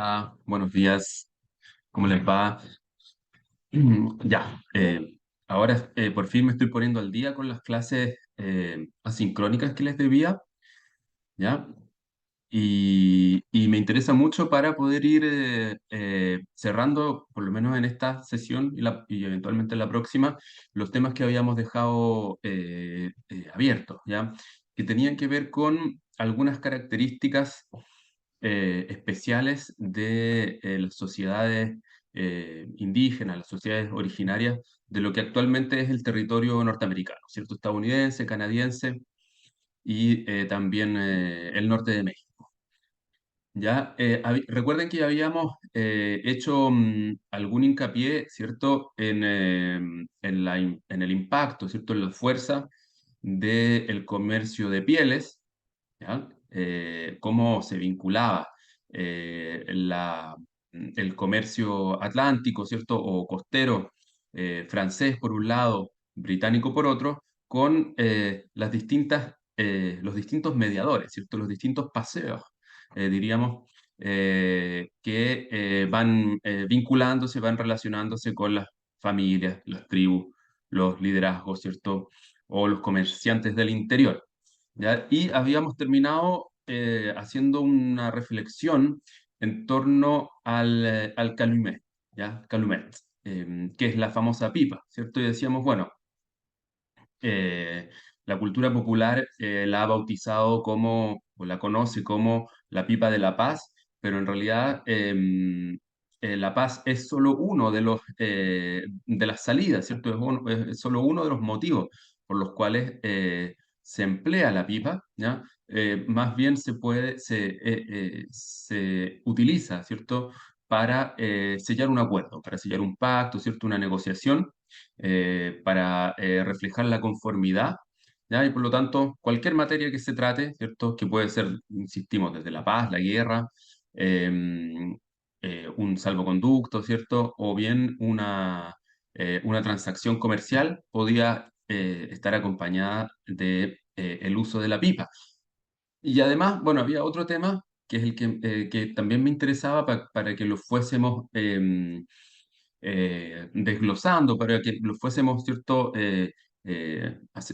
Hola, buenos días. ¿Cómo les va? Ya, ahora por fin me estoy poniendo al día con las clases asincrónicas que les debía, ¿ya? Y me interesa mucho para poder ir cerrando, por lo menos en esta sesión y eventualmente en la próxima, los temas que habíamos dejado abiertos, ¿ya? Que tenían que ver con algunas características especiales de las sociedades indígenas, las sociedades originarias de lo que actualmente es el territorio norteamericano, ¿cierto? Estadounidense, canadiense y también el norte de México. Ya, recuerden que ya habíamos hecho algún hincapié, ¿cierto?, en el impacto, ¿cierto?, en la fuerza del comercio de pieles, ¿ya? Cómo se vinculaba el comercio atlántico, ¿cierto? O costero, francés por un lado, británico por otro, con los distintos mediadores, ¿cierto? Los distintos paseos, diríamos, que van vinculándose, van relacionándose con las familias, las tribus, los liderazgos, ¿cierto? O los comerciantes del interior. ¿Ya? Y habíamos terminado haciendo una reflexión en torno al calumet, ¿ya? Calumet, que es la famosa pipa, ¿cierto? Y decíamos, bueno, eh, la cultura popular la ha bautizado como, o la conoce como la pipa de la paz, pero en realidad la paz es solo uno de las salidas, ¿cierto? Es solo uno de los motivos por los cuales se emplea la pipa, ¿ya? Más bien se utiliza, ¿cierto? Para sellar un acuerdo, para sellar un pacto, ¿cierto? Una negociación para reflejar la conformidad, ¿ya? Y por lo tanto, cualquier materia que se trate, ¿cierto? Que puede ser, insistimos, desde la paz, la guerra, un salvoconducto, ¿cierto? O bien una transacción comercial podía estar acompañada de el uso de la pipa. Y además, bueno, había otro tema que es el que también me interesaba para que lo fuésemos desglosando, para que lo fuésemos, ¿cierto?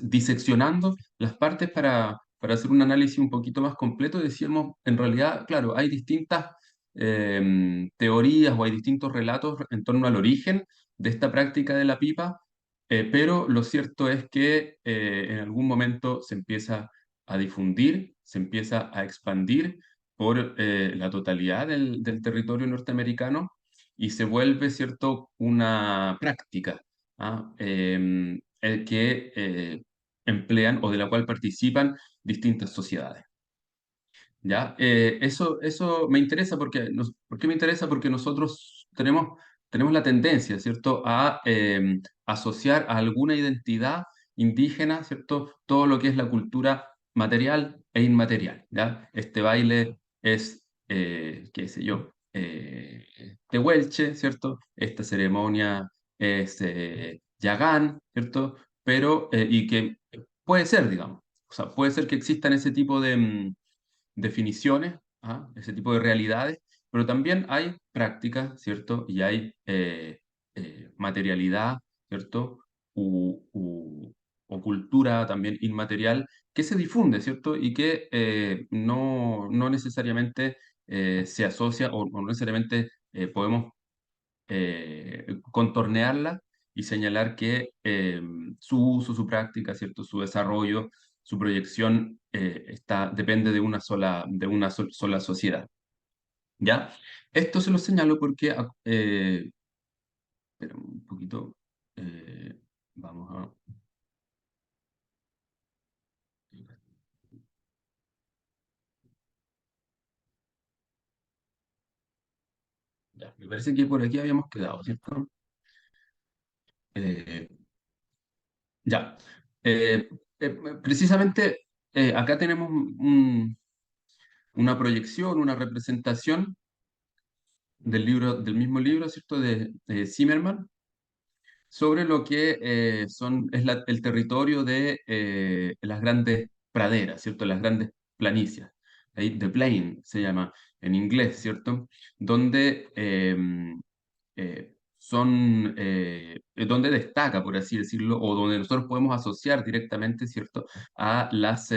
Diseccionando las partes para hacer un análisis un poquito más completo. Decíamos, en realidad, claro, hay distintas teorías o hay distintos relatos en torno al origen de esta práctica de la pipa, pero lo cierto es que en algún momento se empieza a difundir, se empieza a expandir por la totalidad del territorio norteamericano y se vuelve, ¿cierto?, una práctica, ¿ah? Que emplean o de la cual participan distintas sociedades. ¿Ya? Eso me interesa ¿por qué me interesa? Porque nosotros tenemos la tendencia, ¿cierto?, a asociar a alguna identidad indígena, ¿cierto?, todo lo que es la cultura material e inmaterial, ¿ya? Este baile es, qué sé yo, tehuelche, ¿cierto? Esta ceremonia es yagán, ¿cierto? Pero, y que puede ser, digamos, o sea, puede ser que existan ese tipo de definiciones, ¿ah? Ese tipo de realidades, pero también hay prácticas, ¿cierto? Y hay materialidad, ¿cierto? O cultura también inmaterial que se difunde, ¿cierto? Y que no necesariamente se asocia o no necesariamente podemos contornearla y señalar que su uso, su práctica, ¿cierto? Su desarrollo, su proyección depende de una sola sociedad. ¿Ya? Esto se lo señalo porque, espera un poquito, eh, vamos a... Ya, me parece que por aquí habíamos quedado, ¿cierto? Eh, ya. Eh, Precisamente acá tenemos una proyección, una representación del mismo libro, ¿cierto?, de Zimmerman, sobre lo que el territorio de las grandes praderas, ¿cierto?, las grandes planicias, ahí, The Plain se llama en inglés, ¿cierto? Donde donde destaca, por así decirlo, o donde nosotros podemos asociar directamente, ¿cierto?, a las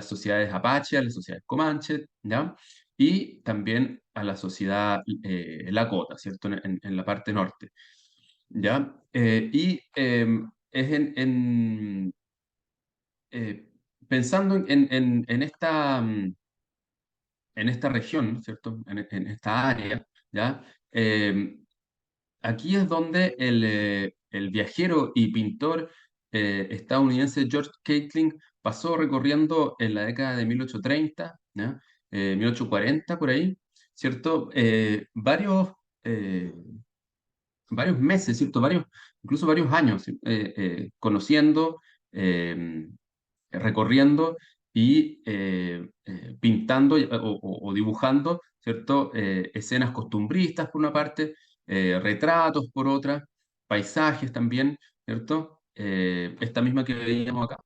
sociedades Apache, a las sociedades Comanche, ¿ya? Y también a la sociedad Lakota, ¿cierto?, en la parte norte, ¿ya? Es eh, pensando en esta región, ¿cierto?, en esta área, ¿ya? Aquí es donde el viajero y pintor estadounidense George Catlin pasó recorriendo en la década de 1830, ¿ya? 1840 por ahí, ¿cierto? Varios meses, ¿cierto? Incluso varios años, conociendo, eh, recorriendo y pintando o dibujando, ¿cierto? Escenas costumbristas por una parte, retratos por otra, paisajes también, ¿cierto? Esta misma que veíamos acá,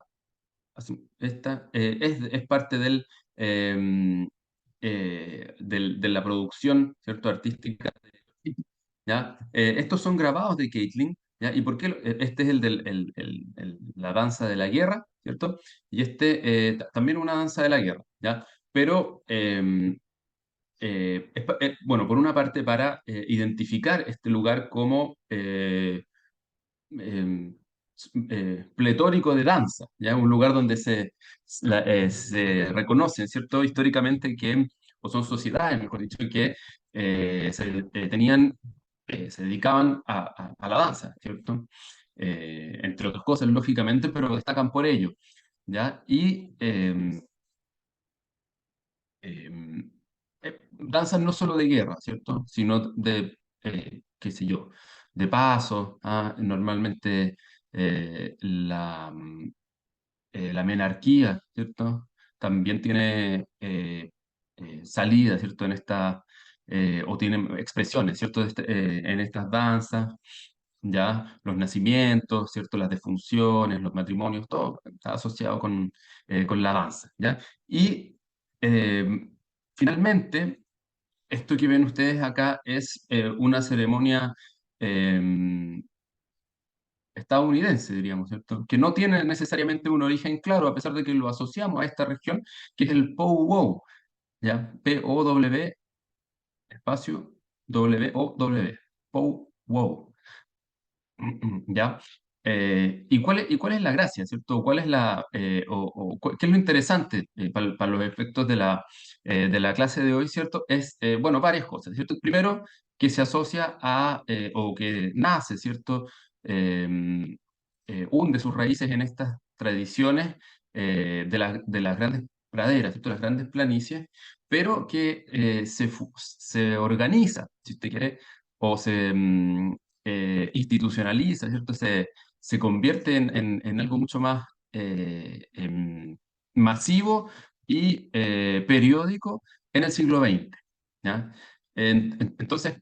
esta es parte de la producción, ¿cierto?, artística. ¿Ya? Estos son grabados de Caitlin, ¿ya? ¿Y por qué? Este es la danza de la guerra, ¿cierto? Y este también una danza de la guerra, ¿ya? Pero, bueno, por una parte para identificar este lugar como em, pletórico de danza, ¿ya? Un lugar donde se reconocen, ¿cierto? Históricamente que, o son sociedades, mejor dicho, que se dedicaban a la danza, ¿cierto? Entre otras cosas, lógicamente, pero destacan por ello, ¿ya? Em, Danzas no solo de guerra, ¿cierto? Sino de, qué sé yo, de paso. Normalmente la menarquía, ¿cierto? También tiene salida, ¿cierto? O tiene expresiones, ¿cierto? En estas danzas, ya los nacimientos, ¿cierto? Las defunciones, los matrimonios, todo está asociado con la danza, ¿ya? Y eh, finalmente, esto que ven ustedes acá es una ceremonia eh, estadounidense, diríamos, ¿cierto? Que no tiene necesariamente un origen claro, a pesar de que lo asociamos a esta región, que es el Pow-Wow, ¿ya? P-O-W, espacio, W-O-W, Pow-Wow. ¿Ya? ¿Y cuál es la gracia, ¿cierto? ¿Cuál es qué es lo interesante para los efectos de la clase de hoy, ¿cierto? Bueno, varias cosas, ¿cierto? Primero, que se asocia o que nace, ¿cierto? Eh, Hunde sus raíces en estas tradiciones de las grandes praderas, ¿cierto? Las grandes planicies, pero que se organiza, si usted quiere, o institucionaliza, ¿cierto? Se convierte en algo mucho más masivo y periódico en el siglo XX, ¿ya? Entonces,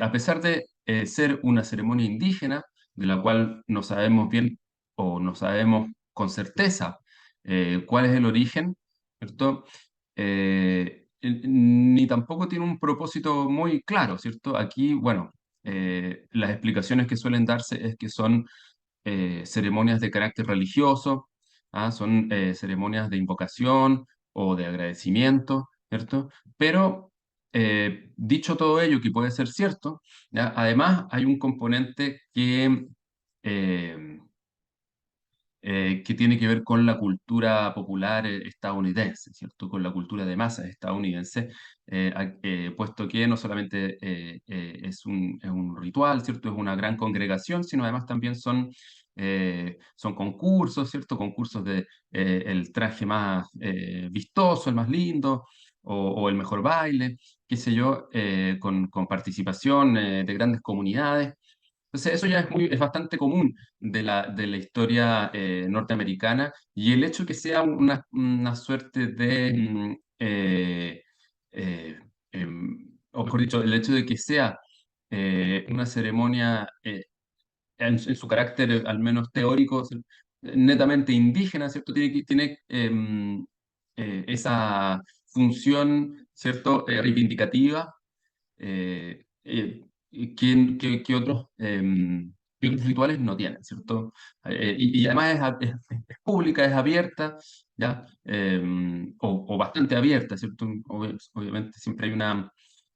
a pesar de ser una ceremonia indígena, de la cual no sabemos bien o no sabemos con certeza cuál es el origen, ¿cierto? Ni tampoco tiene un propósito muy claro, ¿cierto? Aquí, bueno, las explicaciones que suelen darse es que son ceremonias de carácter religioso, son ceremonias de invocación o de agradecimiento, ¿cierto? Pero dicho todo ello, que puede ser cierto, ¿ya? Además hay un componente eh, que tiene que ver con la cultura popular estadounidense, ¿cierto? Con la cultura de masas estadounidense, puesto que no solamente es un ritual, ¿cierto? Es una gran congregación, sino además también son concursos, ¿cierto? Concursos de el traje más vistoso, el más lindo, o el mejor baile, qué sé yo, con participación de grandes comunidades. Entonces, eso ya es bastante común de la historia norteamericana, y el hecho que sea una suerte o mejor dicho, el hecho de que sea una ceremonia en su carácter al menos teórico, netamente indígena, ¿cierto? Tiene esa función, ¿cierto? Reivindicativa, que otros rituales no tienen, ¿cierto? Y además es pública, es abierta, ¿ya? O bastante abierta, ¿cierto? Obviamente siempre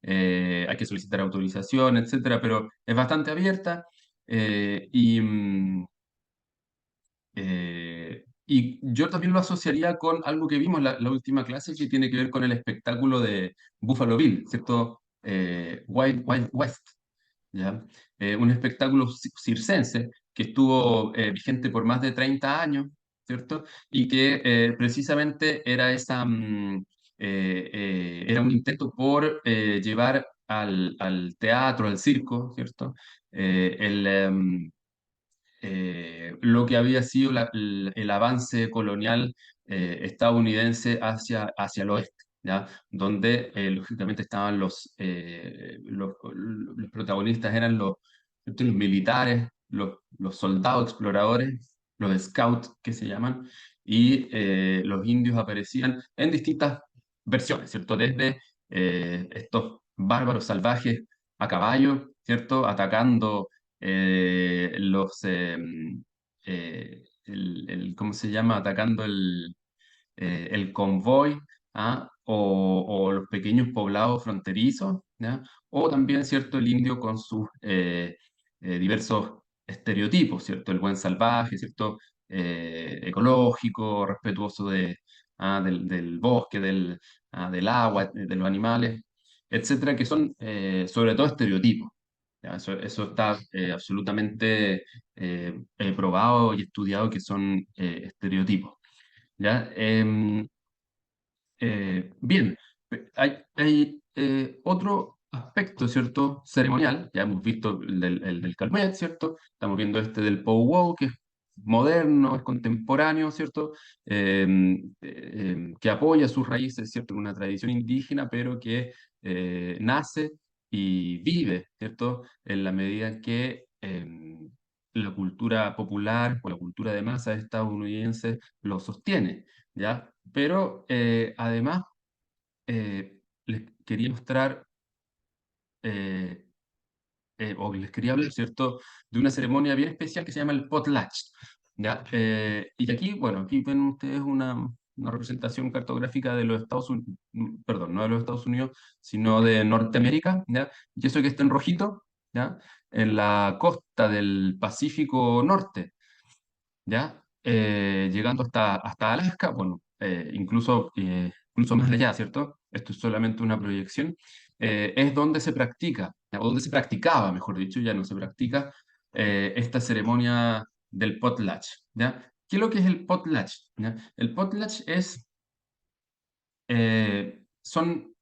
hay que solicitar autorización, etcétera, pero es bastante abierta. Y yo también lo asociaría con algo que vimos en la última clase que tiene que ver con el espectáculo de Buffalo Bill, ¿cierto? Wild Wild West, ¿ya? Un espectáculo circense que estuvo vigente por más de 30 años, ¿cierto? Y que precisamente era un intento por llevar al teatro, al circo, ¿cierto? Lo que había sido el avance colonial estadounidense hacia el oeste, ¿ya? Donde lógicamente estaban los protagonistas eran ¿cierto? Los militares, los soldados exploradores, los scouts que se llaman, y los indios aparecían en distintas versiones, ¿cierto? Desde estos bárbaros salvajes a caballo, ¿cierto? Atacando ¿cómo se llama? Atacando el convoy, ¿ah? O los pequeños poblados fronterizos, ¿ya? O también, ¿cierto? El indio con sus diversos estereotipos, ¿cierto? El buen salvaje, ¿cierto? Ecológico, respetuoso del bosque, del agua, de los animales, etcétera, que son sobre todo estereotipos. ¿Ya? Eso está absolutamente probado y estudiado que son estereotipos. ¿Ya? Bien, hay otro aspecto, ¿cierto? Ceremonial, ya hemos visto el del Calmet, ¿cierto? Estamos viendo este del powwow, que es moderno, es contemporáneo, ¿cierto? Que apoya sus raíces, ¿cierto? En una tradición indígena, pero que nace y vive, ¿cierto? En la medida en que la cultura popular o la cultura de masa estadounidense lo sostiene, ¿ya? Pero además les quería mostrar, eh, o les quería hablar, ¿cierto?, de una ceremonia bien especial que se llama el potlatch, ¿ya? Y aquí, bueno, aquí ven ustedes una representación cartográfica de los Estados Unidos, perdón, no de los Estados Unidos, sino de Norteamérica, ¿ya? Y eso que está en rojito, ¿ya? En la costa del Pacífico Norte, ¿ya? Llegando hasta Alaska, bueno, incluso más allá, ¿cierto? Esto es solamente una proyección. Es donde se practica, o donde se practicaba, mejor dicho, ya no se practica, esta ceremonia del potlatch, ¿ya? ¿Qué es lo que es el potlatch? ¿Ya? El potlatch son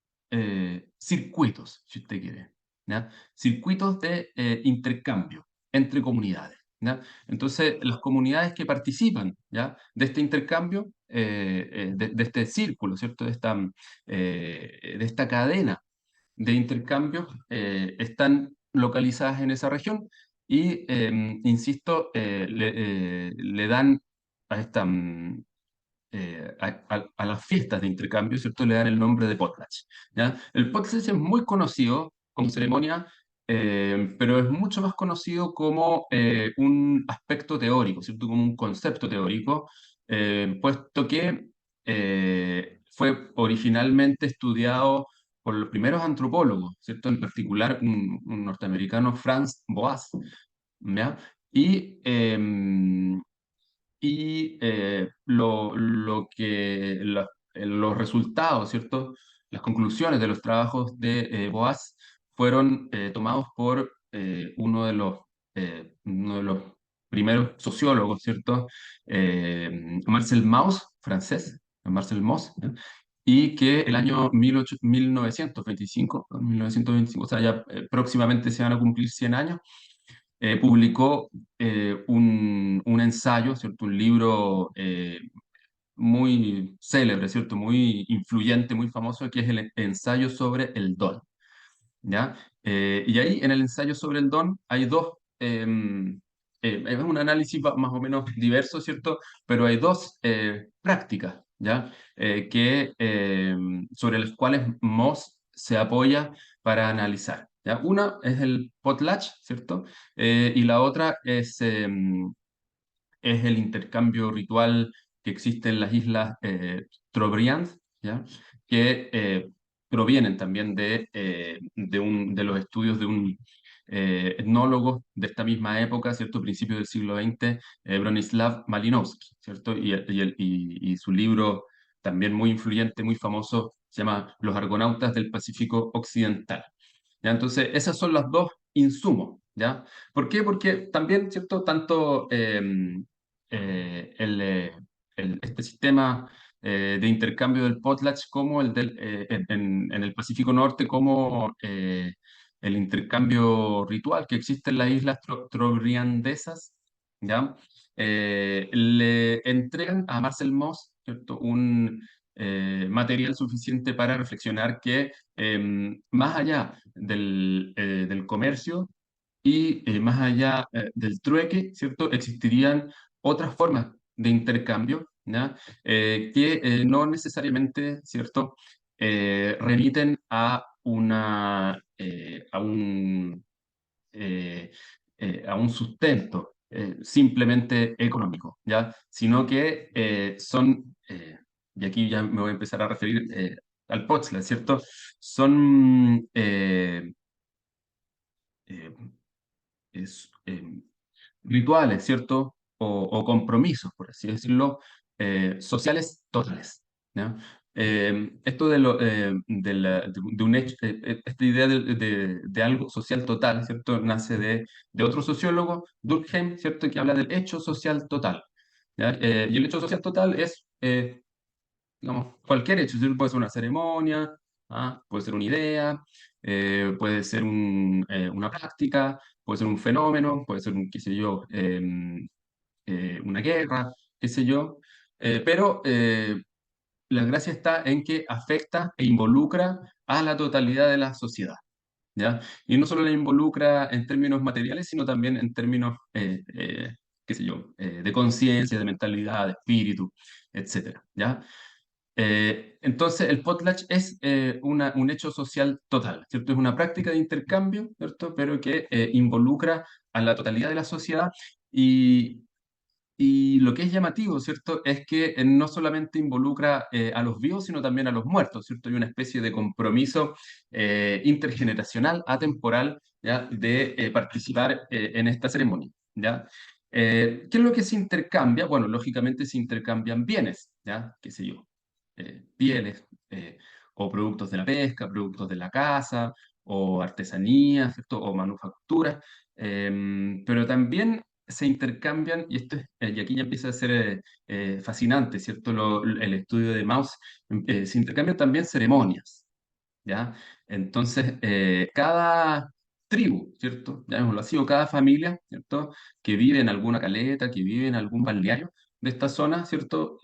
circuitos, si usted quiere, ¿ya? Circuitos de intercambio entre comunidades, ¿ya? Entonces, las comunidades que participan, ¿ya? De este intercambio, de este círculo, ¿cierto? De esta cadena de intercambio, están localizadas en esa región y, insisto, le dan a esta, a las fiestas de intercambio, ¿cierto? Le dan el nombre de potlatch, ¿ya? El potlatch es muy conocido como ceremonia, pero es mucho más conocido como un aspecto teórico, ¿cierto? Como un concepto teórico, puesto que fue originalmente estudiado por los primeros antropólogos, ¿cierto? En particular un norteamericano, Franz Boas, ¿ya? Y los resultados, ¿cierto? Las conclusiones de los trabajos de Boas fueron tomados por uno de los primeros sociólogos, ¿cierto? Marcel Mauss, francés, Marcel Mauss, ¿ya? Y que el año 1925, o sea, ya próximamente se van a cumplir 100 años, publicó un ensayo, ¿cierto? Un libro muy célebre, ¿cierto? Muy influyente, muy famoso, que es el ensayo sobre el don, ¿ya? Y ahí en el ensayo sobre el don hay es un análisis más o menos diverso, ¿cierto? Pero hay dos prácticas ¿ya? Sobre las cuales Moss se apoya para analizar, ¿ya? Una es el potlatch, ¿cierto? Y la otra es el intercambio ritual que existe en las islas Trobriand, ¿ya? Que provienen también de los estudios de un etnólogo de esta misma época, ¿cierto? Principios del siglo XX, Bronislaw Malinowski, ¿cierto? Y su libro también muy influyente, muy famoso, se llama Los Argonautas del Pacífico Occidental. ¿Ya? Entonces, esos son los dos insumos, ¿ya? ¿Por qué? Porque también, ¿cierto? Tanto eh, el, eh, este sistema de intercambio del potlatch como en el Pacífico Norte, como el intercambio ritual que existe en las islas trobriandesas, ¿ya? Le entregan a Marcel Mauss, ¿cierto? Un material suficiente para reflexionar que más allá del comercio y más allá del trueque, ¿cierto? Existirían otras formas de intercambio, ¿ya? Que no necesariamente, ¿cierto? Remiten eh, a un sustento simplemente económico, ¿ya? Sino que y aquí ya me voy a empezar a referir al Potsdam, ¿cierto? Son eh, es, rituales, ¿cierto? O compromisos, por así decirlo, sociales totales, ¿ya? Esto de un hecho, esta idea de algo social total, ¿cierto? Nace de otro sociólogo, Durkheim, ¿cierto? Que habla del hecho social total, ¿ya? Y el hecho social total es digamos, cualquier hecho, ¿sí? Puede ser una ceremonia, ¿ah? Puede ser una idea, puede ser una práctica, puede ser un fenómeno, puede ser qué sé yo, una guerra, qué sé yo, pero la gracia está en que afecta e involucra a la totalidad de la sociedad, ¿ya? Y no solo la involucra en términos materiales, sino también en términos, qué sé yo, de conciencia, de mentalidad, de espíritu, etcétera, ¿ya? Entonces, el potlatch es un hecho social total, ¿cierto? Es una práctica de intercambio, ¿cierto? Pero que involucra a la totalidad de la sociedad y, y lo que es llamativo, ¿cierto? Es que no solamente involucra a los vivos, sino también a los muertos, ¿cierto? Hay una especie de compromiso intergeneracional, atemporal, ¿ya? De participar en esta ceremonia, ¿ya? ¿Qué es lo que se intercambia? Bueno, lógicamente se intercambian bienes, ¿ya? ¿Qué sé yo? Pieles o productos de la pesca, productos de la casa, o artesanías, ¿cierto? O manufacturas, pero también se intercambian, y aquí ya empieza a ser fascinante, ¿cierto? El estudio de Mauss, se intercambian también ceremonias, ¿ya? Entonces, cada tribu, ¿cierto? Llamémoslo así, o cada familia, ¿cierto? Que vive en alguna caleta, que vive en algún balneario de esta zona, ¿cierto?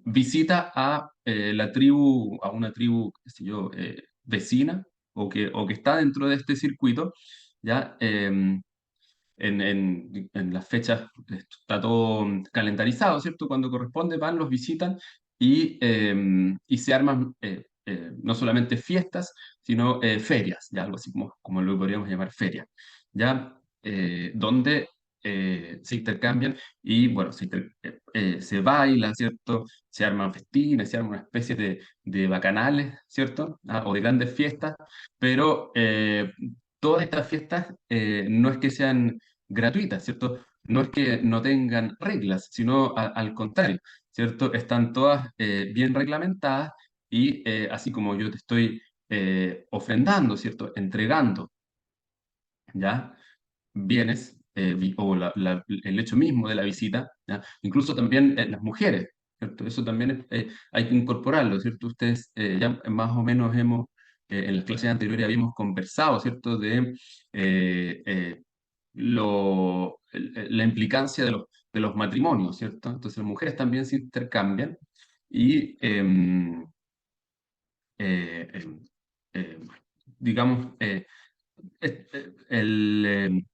Visita a una tribu, qué sé yo, vecina o que está dentro de este circuito, ¿ya? En las fechas está todo calendarizado, ¿cierto? Cuando corresponde van, los visitan y se arman no solamente fiestas, sino ferias, ya algo así como lo podríamos llamar ferias, ya donde se intercambian y bueno, se baila, ¿cierto? Se arman festines, se arma una especie de bacanales, ¿cierto? Ah, o de grandes fiestas, pero todas estas fiestas no es que sean gratuitas, ¿cierto? No es que no tengan reglas, sino al contrario, ¿cierto? Están todas bien reglamentadas y así como yo te estoy ofrendando, ¿cierto? Entregando, ¿ya? Bienes o el hecho mismo de la visita, ¿ya? Incluso también las mujeres, ¿cierto? Eso también hay que incorporarlo, ¿cierto? Ustedes ya más o menos en las clases anteriores habíamos conversado, ¿cierto? Eh, eh, la implicancia de los matrimonios, ¿cierto? Entonces las mujeres también se intercambian y, eh, em, eh, digamos, es- el,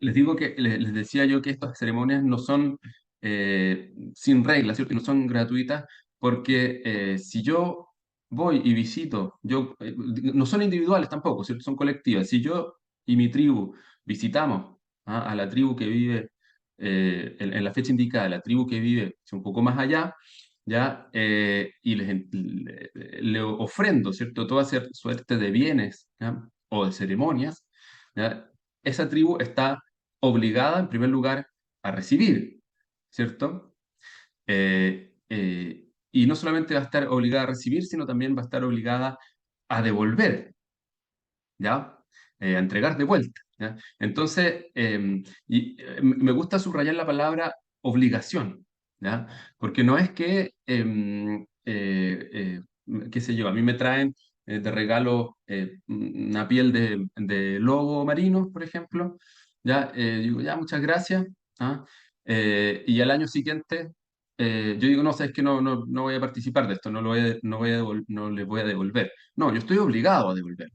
les digo que les decía yo que estas ceremonias no son sin reglas, ¿cierto? Y no son gratuitas, porque si yo voy y visito, no son individuales tampoco, ¿cierto? Son colectivas. Si yo y mi tribu visitamos, a la tribu que vive en la fecha indicada, la tribu que vive un poco más allá, ¿ya? Y le ofrendo, ¿cierto? Toda suerte de bienes, ¿ya? O de ceremonias, ¿ya? Esa tribu está obligada, en primer lugar, a recibir, ¿cierto? Y no solamente va a estar obligada a recibir, sino también va a estar obligada a devolver, ¿ya? A entregar de vuelta, ¿ya? Entonces, me gusta subrayar la palabra obligación, ¿ya? Porque no es que, qué sé yo, a mí me traen de regalo una piel de lobo marino, por ejemplo, ¿ya? Digo, ya, muchas gracias, ¿ah? Y al año siguiente, yo digo, no, sabes que no voy a participar de esto, no le voy a devolver. No, yo estoy obligado a devolver.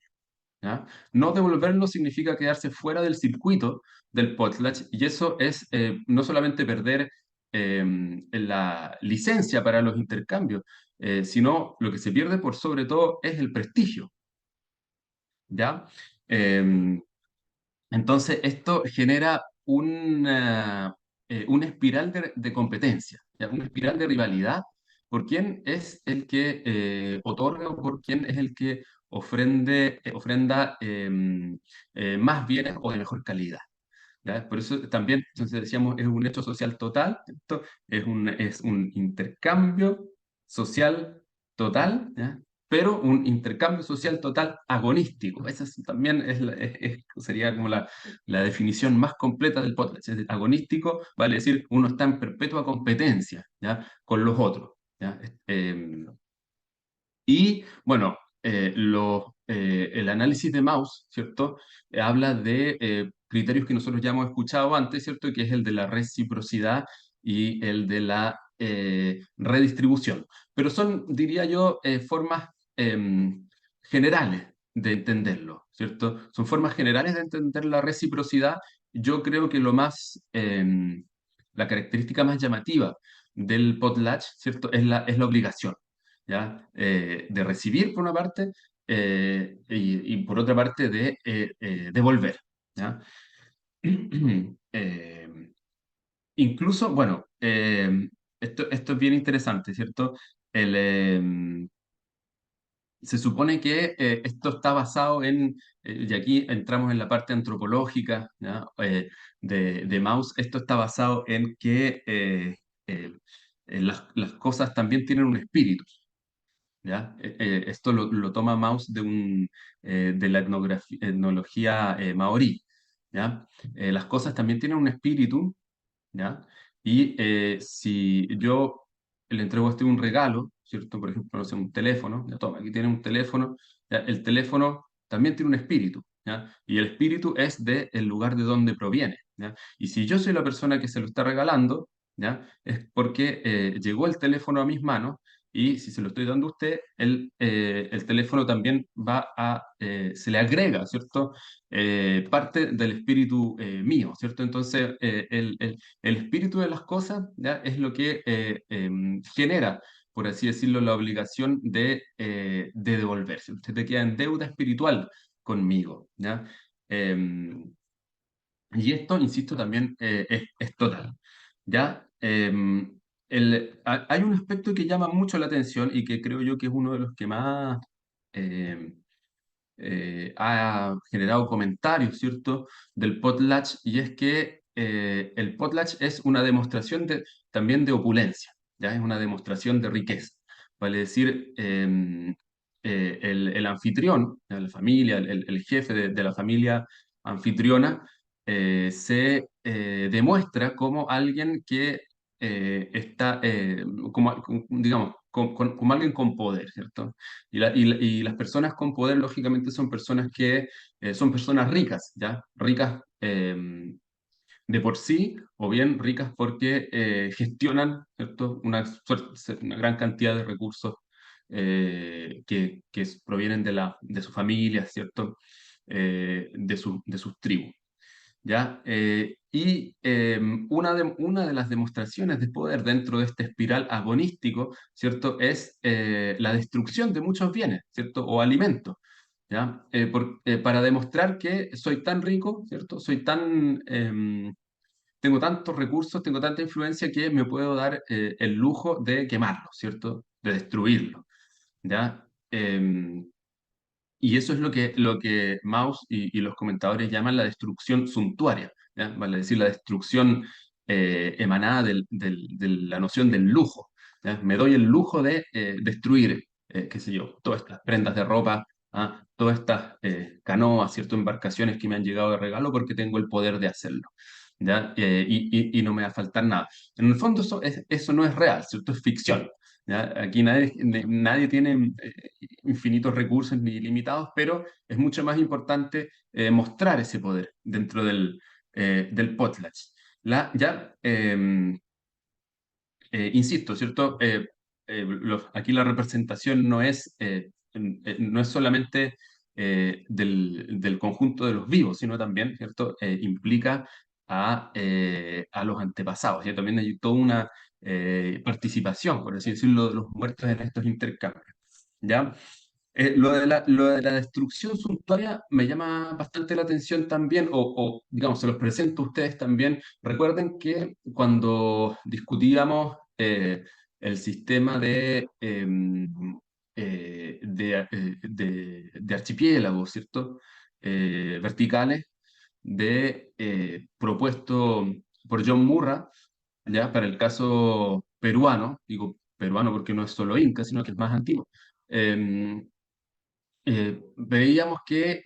¿Ya? No devolverlo significa quedarse fuera del circuito del potlatch y eso es no solamente perder la licencia para los intercambios, sino lo que se pierde por sobre todo es el prestigio, ¿ya? Em, entonces, esto genera una espiral de competencia, ¿ya? Una espiral de rivalidad por quién es el que otorga o por quién es el que ofrenda más bienes o de mejor calidad. ¿Ya? Por eso también, entonces decíamos, es un hecho social total, ¿cierto? Es un intercambio social total, ¿ya? Pero un intercambio social total agonístico. También sería como la definición más completa del podcast. Es decir, agonístico vale decir, uno está en perpetua competencia, ¿ya? Con los otros, ¿ya? Y bueno, el análisis de Mauss, ¿cierto? Habla de criterios que nosotros ya hemos escuchado antes, ¿cierto? Que es el de la reciprocidad y el de la redistribución. Pero son, diría yo, formas generales de entenderlo, ¿cierto? Son formas generales de entender la reciprocidad. Yo creo que la característica más llamativa del potlatch, ¿cierto? Es la obligación. ¿Ya? De recibir por una parte y por otra parte de devolver, ¿ya? Eh, incluso, bueno, esto es bien interesante, ¿cierto? El, se supone que esto está basado y aquí entramos en la parte antropológica, ¿ya? De Mauss, esto está basado en que eh, las cosas también tienen un espíritu, ¿ya? Esto lo toma Mauss de la etnología maorí, ¿ya? Las cosas también tienen un espíritu, ¿ya? Y si yo le entrego a usted un regalo, ¿cierto? Por ejemplo, no sé, un teléfono, ya toma, aquí tiene un teléfono, ¿ya? El teléfono también tiene un espíritu, ¿ya? Y el espíritu es del lugar de donde proviene, ¿ya? Y si yo soy la persona que se lo está regalando, ¿ya? Es porque llegó el teléfono a mis manos y si se lo estoy dando a usted, el teléfono también se le agrega, ¿cierto? Parte del espíritu mío, ¿cierto? Entonces, el espíritu de las cosas, ¿ya? Es lo que genera, por así decirlo, la obligación de devolverse. Usted te queda en deuda espiritual conmigo, ¿ya? Em, y esto, insisto, también es total, ¿ya? Hay un aspecto que llama mucho la atención y que creo yo que es uno de los que más em, ha generado comentarios, ¿cierto?, del potlatch, y es que el potlatch es una demostración también de opulencia, ¿ya? Es una demostración de riqueza. Vale decir, el anfitrión, ¿ya? La familia, el jefe de la familia anfitriona, se demuestra como alguien que está, digamos, como alguien con poder, ¿cierto? Y las personas con poder, lógicamente, son personas que son personas ricas, ¿ya? Ricas de por sí, o bien ricas porque gestionan, ¿cierto? Una gran cantidad de recursos que provienen de su familia, ¿cierto? De sus tribus. ¿ya? Una de las demostraciones de poder dentro de este espiral agonístico, ¿cierto? Es la destrucción de muchos bienes, ¿cierto? O alimentos, ¿ya? Para demostrar que soy tan rico, ¿cierto? Tengo tantos recursos, tengo tanta influencia que me puedo dar el lujo de quemarlo, ¿cierto? De destruirlo, ¿ya? Y eso es lo que Mauss y los comentadores llaman la destrucción suntuaria, ¿ya? Vale decir, la destrucción emanada de la noción del lujo, ¿ya? Me doy el lujo de destruir, qué sé yo, todas estas prendas de ropa, ¿ah? Todas estas canoas, ¿cierto? Embarcaciones que me han llegado de regalo porque tengo el poder de hacerlo, ¿ya? Y no me va a faltar nada. En el fondo eso no es real, ¿cierto? Es ficción. ¿Ya? Aquí nadie tiene infinitos recursos ni limitados, pero es mucho más importante mostrar ese poder dentro del potlatch. Ya, insisto, ¿cierto? Aquí la representación no es solamente del conjunto de los vivos, sino también, ¿cierto? Implica a los antepasados. ¿Ya? También hay toda una participación, por así decirlo, de los muertos en estos intercambios. ¿Ya? Lo de la destrucción suntuaria me llama bastante la atención también, digamos, se los presento a ustedes también. Recuerden que cuando discutíamos el sistema de archipiélagos, ¿cierto? Verticales, propuesto por John Murray, ¿ya? Para el caso peruano, digo peruano porque no es solo Inca, sino que es más antiguo. Em, Veíamos que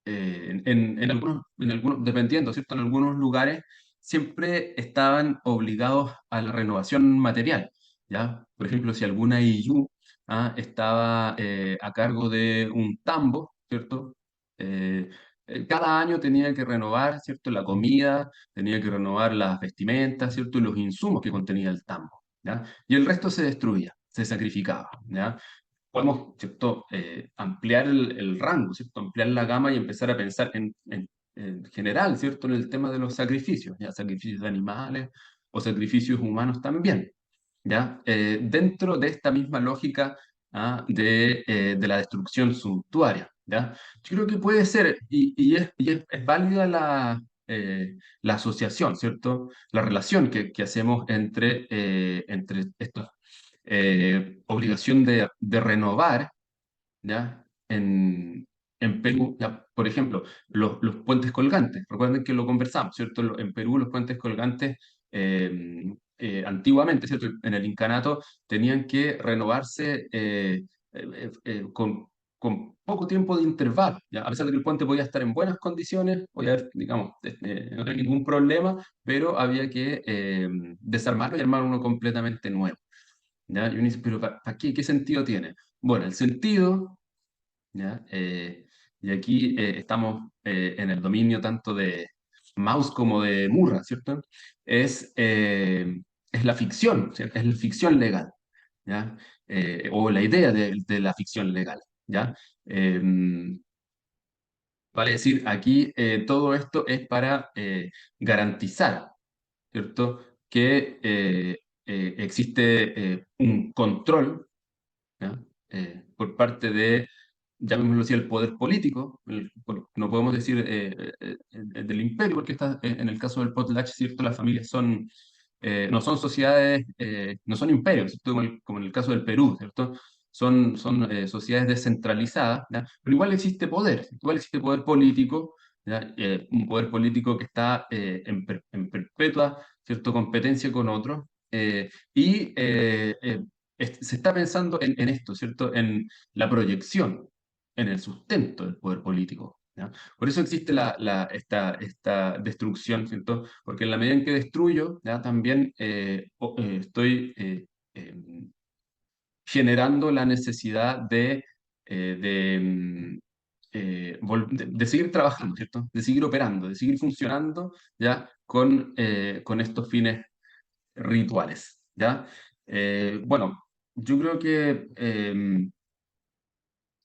en algunos, dependiendo, ¿cierto? En algunos lugares siempre estaban obligados a la renovación material, ¿ya? Por ejemplo, si alguna IU estaba a cargo de un tambo, ¿cierto? Eh, Cada año tenía que renovar, ¿cierto? La comida, tenía que renovar las vestimentas, ¿cierto? Y los insumos que contenía el tambo, ¿ya? Y el resto se destruía, se sacrificaba, ¿ya? Podemos, ¿cierto? Ampliar el rango, ¿cierto? Ampliar la gama y empezar a pensar en general, ¿cierto? En el tema de los sacrificios, ¿ya? Sacrificios de animales o sacrificios humanos también, ¿ya? Dentro de esta misma lógica de la destrucción suntuaria, ¿ya? Yo creo que puede ser, y es válida la asociación, ¿cierto? La relación que hacemos entre estos obligación de renovar, ¿ya? En Perú, ya, por ejemplo, los puentes colgantes. Recuerden que lo conversamos, ¿cierto? En Perú los puentes colgantes antiguamente, ¿cierto? En el incanato tenían que renovarse con poco tiempo de intervalo, ¿ya? A pesar de que el puente podía estar en buenas condiciones, podía haber, digamos, no tenía ningún problema, pero había que desarmarlo y armar uno completamente nuevo. ¿Ya? Y uno dice, pero ¿para qué? ¿Qué sentido tiene? Bueno, el sentido, ¿ya? Y aquí estamos en el dominio tanto de Mauss como de Murray, ¿cierto? Es, eh, es la ficción, ¿cierto? Es la ficción legal, ¿ya? O la idea de la ficción legal, ¿ya? Eh, vale decir, aquí todo esto es para garantizar, ¿cierto? Que existe un control, ¿ya? Por parte de, llamémoslo así, el poder político, no podemos decir del imperio, porque en el caso del potlatch, ¿cierto? Las familias no son sociedades, no son imperios, ¿cierto? Como en el caso del Perú, ¿cierto? Son sociedades descentralizadas, ¿ya? Pero igual existe poder político, ¿ya? Un poder político que está en perpetua, ¿cierto? Competencia con otros. Se está pensando en esto, ¿cierto? En la proyección, en el sustento del poder político, ¿ya? Por eso existe esta destrucción, ¿cierto? Porque en la medida en que destruyo, ¿ya? También estoy generando la necesidad de seguir trabajando, ¿cierto? De seguir operando, de seguir funcionando, ¿ya? Con estos fines rituales, ¿ya? Bueno, yo creo que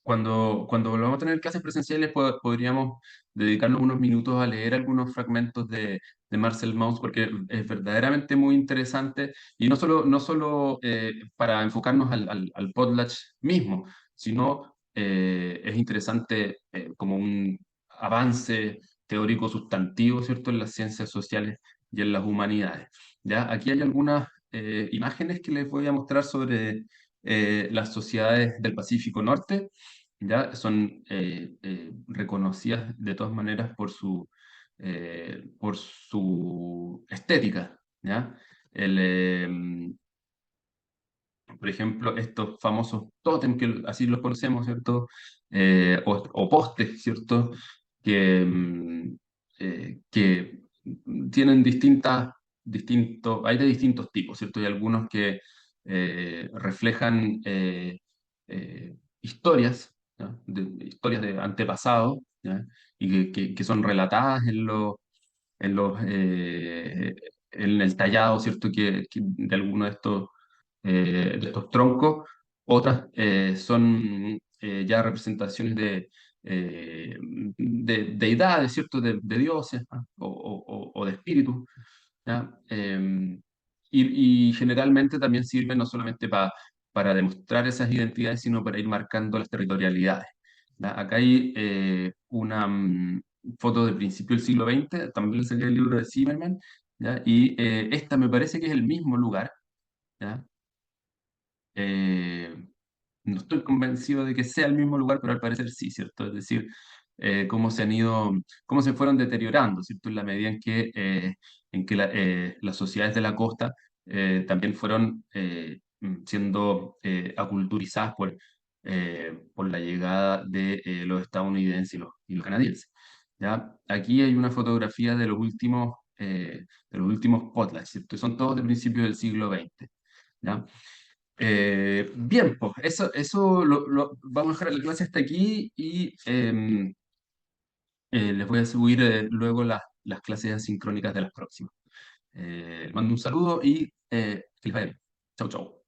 cuando volvamos a tener clases presenciales, podríamos dedicarnos unos minutos a leer algunos fragmentos de Marcel Mauss, porque es verdaderamente muy interesante, y no solo para enfocarnos al potlatch mismo, sino es interesante como un avance teórico sustantivo, ¿cierto?, en las ciencias sociales y en las humanidades. ¿Ya? Aquí hay algunas imágenes que les voy a mostrar sobre las sociedades del Pacífico Norte. ¿Ya? Son reconocidas de todas maneras por su estética, ¿ya? El, por ejemplo, estos famosos tótem, que así los conocemos, ¿cierto? O postes, ¿cierto? Que tienen hay de distintos tipos, ¿cierto? Hay algunos que reflejan historias, ¿ya? Historias de antepasados, ¿ya? Y que son relatadas en el tallado, ¿cierto? De alguno de estos troncos. Otras son ya representaciones de deidades, ¿cierto? De dioses, ¿ah? O de espíritus, ¿ya? Y generalmente también sirven no solamente para demostrar esas identidades, sino para ir marcando las territorialidades, ¿ya? Acá hay una foto del principio del siglo XX, también le saqué el libro de Zimmerman, ¿ya? Y esta me parece que es el mismo lugar, ¿ya? Eh, no estoy convencido de que sea el mismo lugar, pero al parecer sí, ¿cierto? Es decir, cómo cómo se fueron deteriorando, ¿cierto? En la medida en que las sociedades de la costa también fueron siendo aculturizadas por la llegada de los estadounidenses y los canadienses. ¿Ya? Aquí hay una fotografía de los últimos potlatch, ¿cierto? Son todos de principios del siglo XX. ¿Ya? Bien, pues eso vamos a dejar la clase hasta aquí y les voy a subir luego las clases asincrónicas de las próximas. Les mando un saludo y que les vaya bien. Chau, chau.